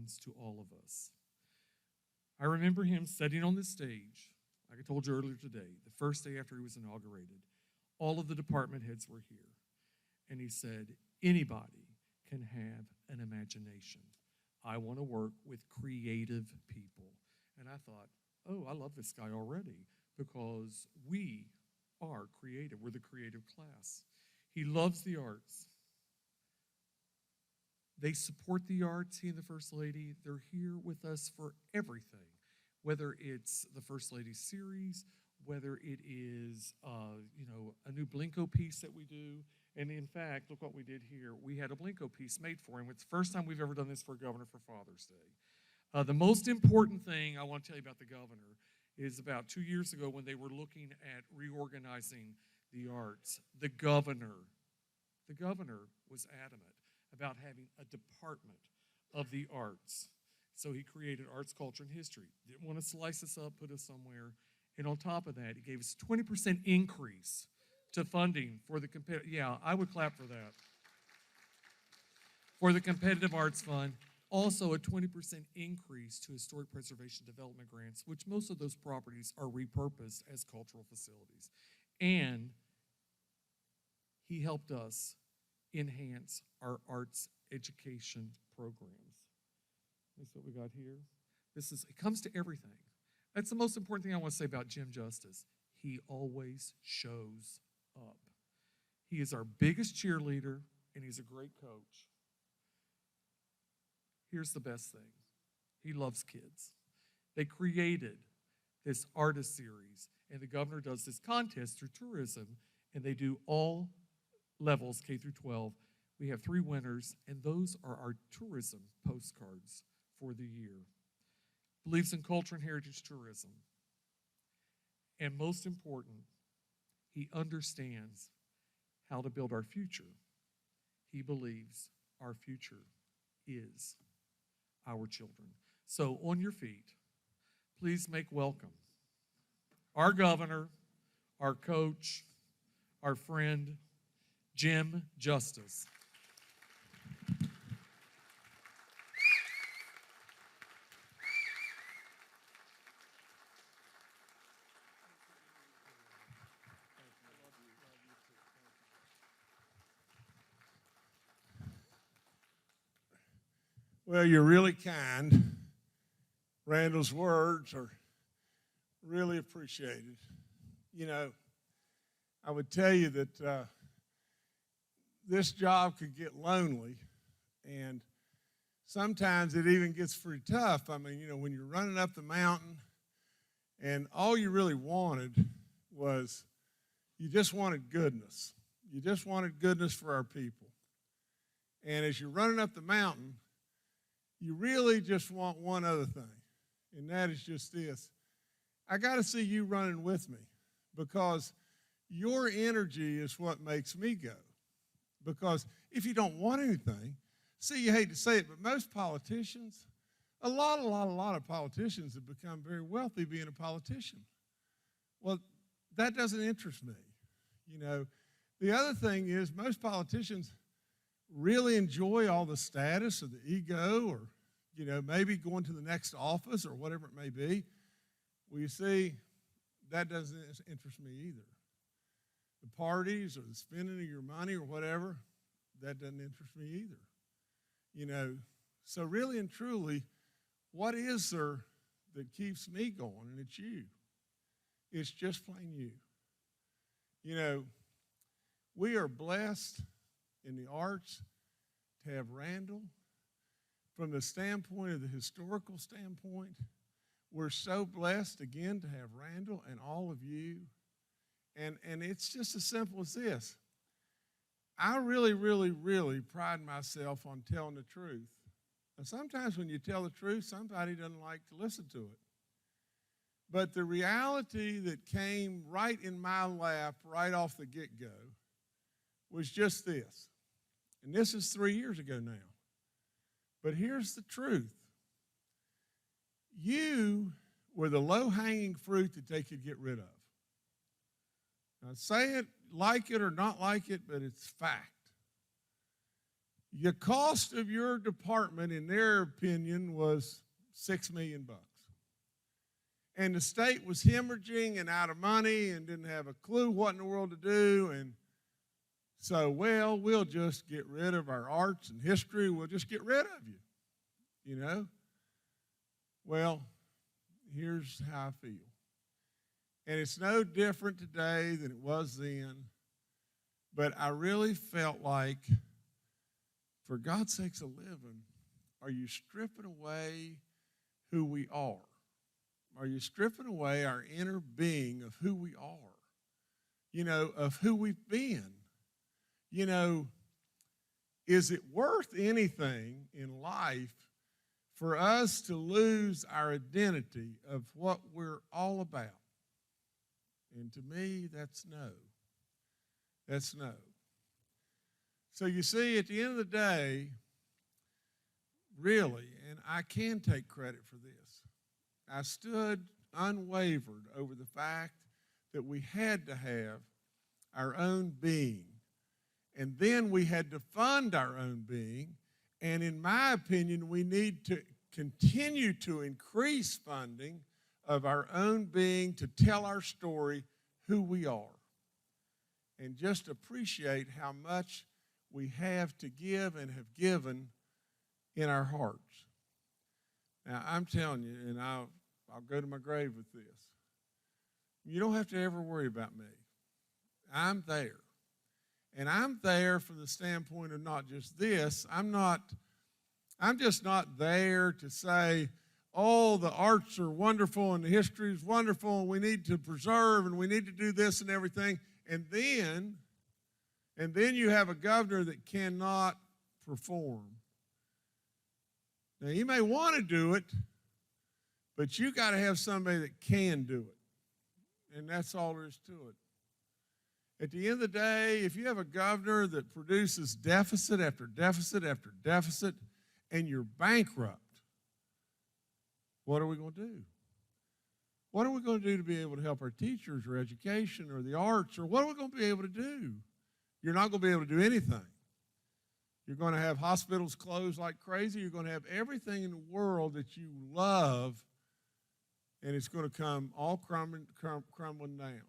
means to all of us. I remember him sitting on the stage, like I told you earlier today, the first day after he was inaugurated. All of the department heads were here. And he said, anybody can have an imagination. I want to work with creative people. And I thought, oh, I love this guy already because we are creative. We're the creative class. He loves the arts. They support the arts, he and the First Lady. They're here with us for everything, whether it's the First Lady series, whether it is a new Blinko piece that we do. And in fact, look what we did here. We had a Blinko piece made for him. It's the first time we've ever done this for a governor for Father's Day. The most important thing I want to tell you about the governor is about 2 years ago when they were looking at reorganizing the arts, the governor was adamant about having a department of the arts. So he created arts, culture, and history. Didn't want to slice us up, put us somewhere. And on top of that, he gave us a 20% increase to funding for the competitive. Yeah, I would clap for that. For the Competitive Arts Fund. Also a 20% increase to historic preservation development grants, which most of those properties are repurposed as cultural facilities. And he helped us enhance our arts education programs. That's what we got here. It comes to everything. That's the most important thing I want to say about Jim Justice. He always shows up. He is our biggest cheerleader, and he's a great coach. Here's the best thing. He loves kids. They created this artist series, and the governor does this contest through tourism, and they do all levels, K through 12. We have 3 winners, and those are our tourism postcards for the year. Believes in culture and heritage tourism. And most important, he understands how to build our future. He believes our future is our children. So on your feet, please make welcome our governor, our coach, our friend, Jim Justice. Well, you're really kind. Randall's words are really appreciated. You know, I would tell you that this job could get lonely, and sometimes it even gets pretty tough. I mean, you know, when you're running up the mountain and all you really wanted was you just wanted goodness. You just wanted goodness for our people. And as you're running up the mountain, you really just want one other thing, and that is just this. I got to see you running with me because your energy is what makes me go. Because if you don't want anything, see, you hate to say it, but most politicians, a lot of politicians have become very wealthy being a politician. Well, that doesn't interest me. You know, the other thing is most politicians really enjoy all the status or the ego or, you know, maybe going to the next office or whatever it may be. Well, you see, that doesn't interest me either. The parties or the spending of your money or whatever, that doesn't interest me either. You know, so really and truly, what is there that keeps me going? And it's you. It's just plain you. You know, we are blessed in the arts to have Randall. From the standpoint of the historical standpoint, we're so blessed again to have Randall and all of you. And it's just as simple as this. I really pride myself on telling the truth. And sometimes when you tell the truth, somebody doesn't like to listen to it. But the reality that came right in my lap right off the get-go was just this. And this is 3 years ago now. But here's the truth. You were the low-hanging fruit that they could get rid of. Now, say it, like it or not like it, but it's fact. The cost of your department, in their opinion, was $6 million. And the state was hemorrhaging and out of money and didn't have a clue what in the world to do. And so, well, we'll just get rid of our arts and history. We'll just get rid of you, you know. Well, here's how I feel. And it's no different today than it was then. But I really felt like, for God's sakes a living, are you stripping away who we are? Are you stripping away our inner being of who we are? You know, of who we've been? You know, is it worth anything in life for us to lose our identity of what we're all about? And to me, that's no. That's no. So you see, at the end of the day, really, and I can take credit for this, I stood unwavered over the fact that we had to have our own being. And then we had to fund our own being. And in my opinion, we need to continue to increase funding of our own being to tell our story, who we are. And just appreciate how much we have to give and have given in our hearts. Now, I'm telling you, and I'll go to my grave with this. You don't have to ever worry about me. I'm there. And I'm there from the standpoint of not just this. I'm just not there to say, oh, the arts are wonderful and the history is wonderful and we need to preserve and we need to do this and everything. And then you have a governor that cannot perform. Now, you may want to do it, but you got to have somebody that can do it. And that's all there is to it. At the end of the day, if you have a governor that produces deficit after deficit after deficit and you're bankrupt, what are we going to do? What are we going to do to be able to help our teachers or education or the arts, or what are we going to be able to do? You're not going to be able to do anything. You're going to have hospitals closed like crazy. You're going to have everything in the world that you love, and it's going to come all crumbling down.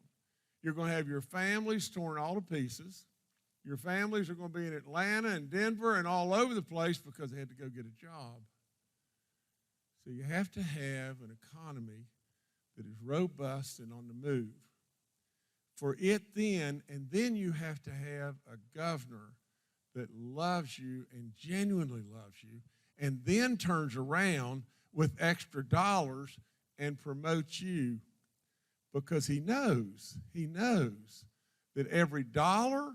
You're going to have your families torn all to pieces. Your families are going to be in Atlanta and Denver and all over the place because they had to go get a job. So you have to have an economy that is robust and on the move. For it then, and then you have to have a governor that loves you and genuinely loves you, and then turns around with extra dollars and promotes you, because he knows that every dollar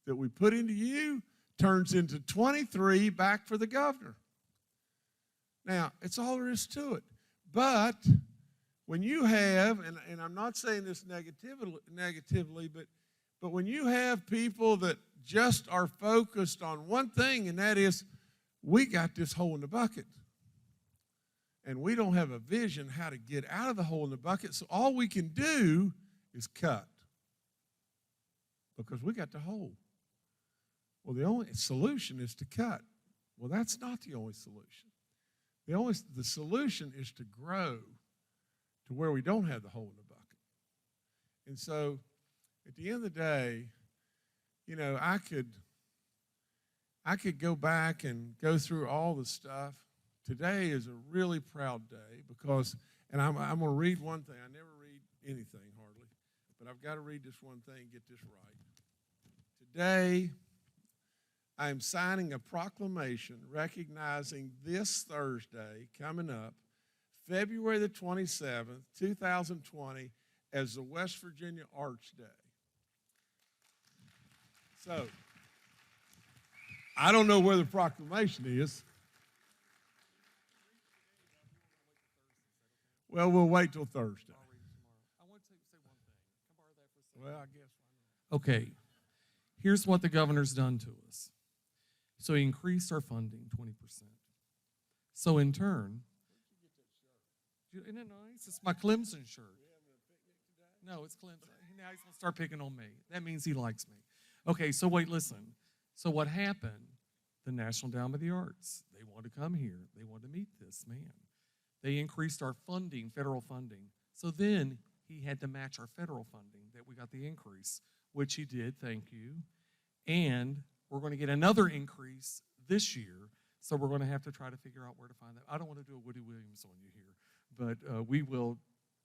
that we put into you turns into 23 back for the governor. Now, it's all there is to it. But when you have, and I'm not saying this negatively, but when you have people that just are focused on one thing, and that is, we got this hole in the bucket. And we don't have a vision how to get out of the hole in the bucket, so all we can do is cut. Because we got the hole. Well, the only solution is to cut. Well, that's not the only solution. The solution is to grow to where we don't have the hole in the bucket. And so, at the end of the day, you know, I could go back and go through all the stuff. Today is a really proud day because, and I'm going to read one thing. I never read anything hardly, but I've got to read this one thing, get this right. Today, I am signing a proclamation recognizing this Thursday coming up, February the 27th, 2020, as the West Virginia Arts Day. So, I don't know where the proclamation is. Well, we'll wait till Thursday. I want to say one thing. Can I borrow that for a second? Well, I guess. Okay. Here's what the governor's done to us. So he increased our funding 20%. So in turn, isn't it nice? It's my Clemson shirt. No, it's Clemson. Now he's going to start picking on me. That means he likes me. Okay, so wait, listen. So what happened the National Endowment of the Arts. They want to come here. They want to meet this man. They increased our funding, federal funding. So then he had to match our federal funding that we got the increase, which he did, thank you. And we're going to get another increase this year, so we're going to have to try to figure out where to find that. I don't want to do a Woody Williams on you here, but we will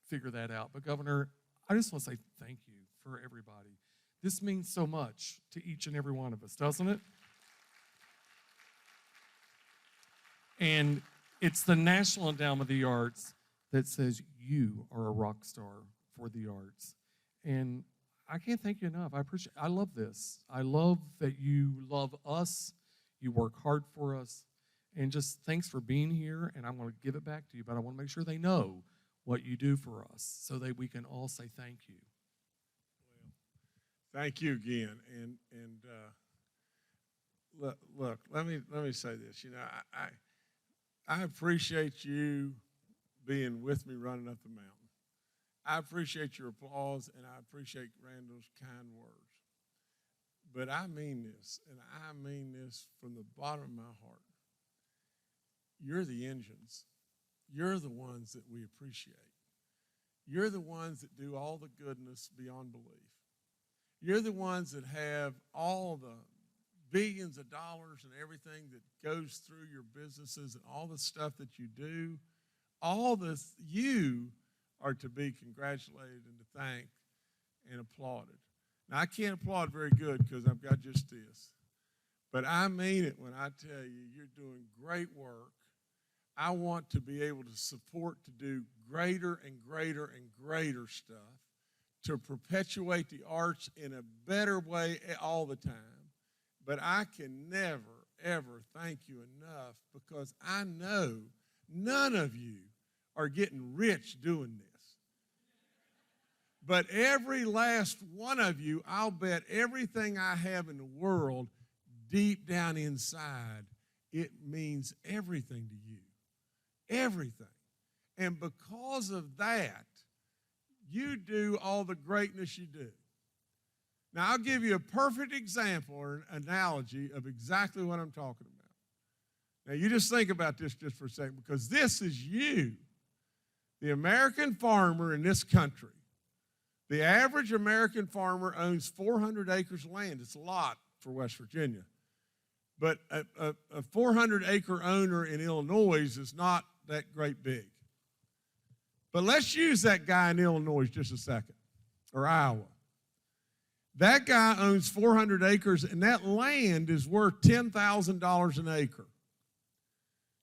figure that out. But Governor, I just want to say thank you for everybody. This means so much to each and every one of us, doesn't it? And it's the National Endowment of the Arts that says you are a rock star for the arts. And I can't thank you enough. I love this. I love that you love us. You work hard for us. And just thanks for being here. And I'm going to give it back to you, but I want to make sure they know what you do for us so that we can all say thank you. Well, thank you again. And look, let me say this. You know, I appreciate you being with me running up the mountain. I appreciate your applause, and I appreciate Randall's kind words. But I mean this, and I mean this from the bottom of my heart. You're the engines. You're the ones that we appreciate. You're the ones that do all the goodness beyond belief. You're the ones that have all the billions of dollars and everything that goes through your businesses and all the stuff that you do. All this, you are to be congratulated and to thank and applauded. Now, I can't applaud very good because I've got just this. But I mean it when I tell you you're doing great work. I want to be able to support to do greater and greater and greater stuff, to perpetuate the arts in a better way all the time. But I can never, ever thank you enough because I know none of you are getting rich doing this. But every last one of you, I'll bet everything I have in the world, deep down inside, it means everything to you. Everything. And because of that, you do all the greatness you do. Now, I'll give you a perfect example or an analogy of exactly what I'm talking about. Now, you just think about this just for a second, because this is you, the American farmer in this country. The average American farmer owns 400 acres of land. It's a lot for West Virginia. But a 400-acre owner in Illinois is not that great big. But let's use that guy in Illinois just a second, or Iowa. That guy owns 400 acres, and that land is worth $10,000 an acre.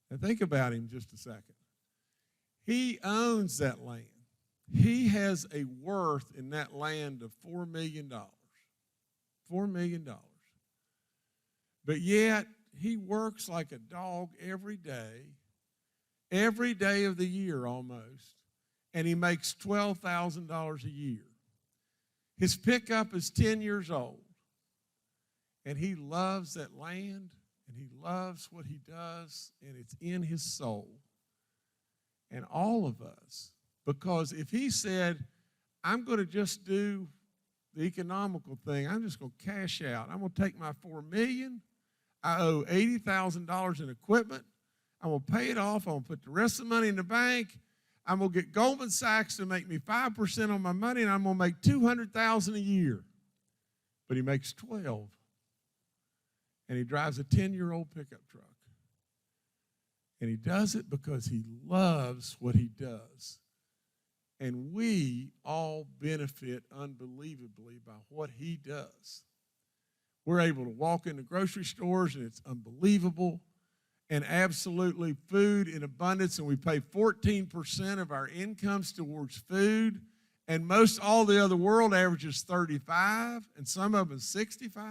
Now think about him just a second. He owns that land. He has a worth in that land of $4 million. $4 million. But yet, he works like a dog every day of the year almost, and he makes $12,000 a year. His pickup is 10 years old, and he loves that land, and he loves what he does, and it's in his soul. And all of us, because if he said, I'm going to just do the economical thing, I'm just going to cash out. I'm going to take my $4 million. I owe $80,000 in equipment. I'm going to pay it off. I'm going to put the rest of the money in the bank. I'm going to get Goldman Sachs to make me 5% on my money, and I'm going to make $200,000 a year. But he makes 12, and he drives a 10-year-old pickup truck. And he does it because he loves what he does. And we all benefit unbelievably by what he does. We're able to walk into grocery stores, and it's unbelievable, and absolutely food in abundance, and we pay 14% of our incomes towards food, and most all the other world averages 35, and some of them 65,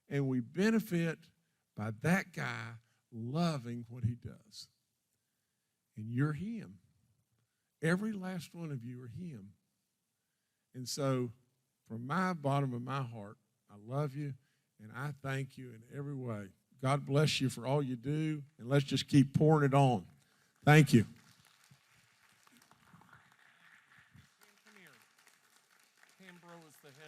and we benefit by that guy loving what he does. And you're him. Every last one of you are him. And so, from my bottom of my heart, I love you, and I thank you in every way. God bless you for all you do, and let's just keep pouring it on. Thank you.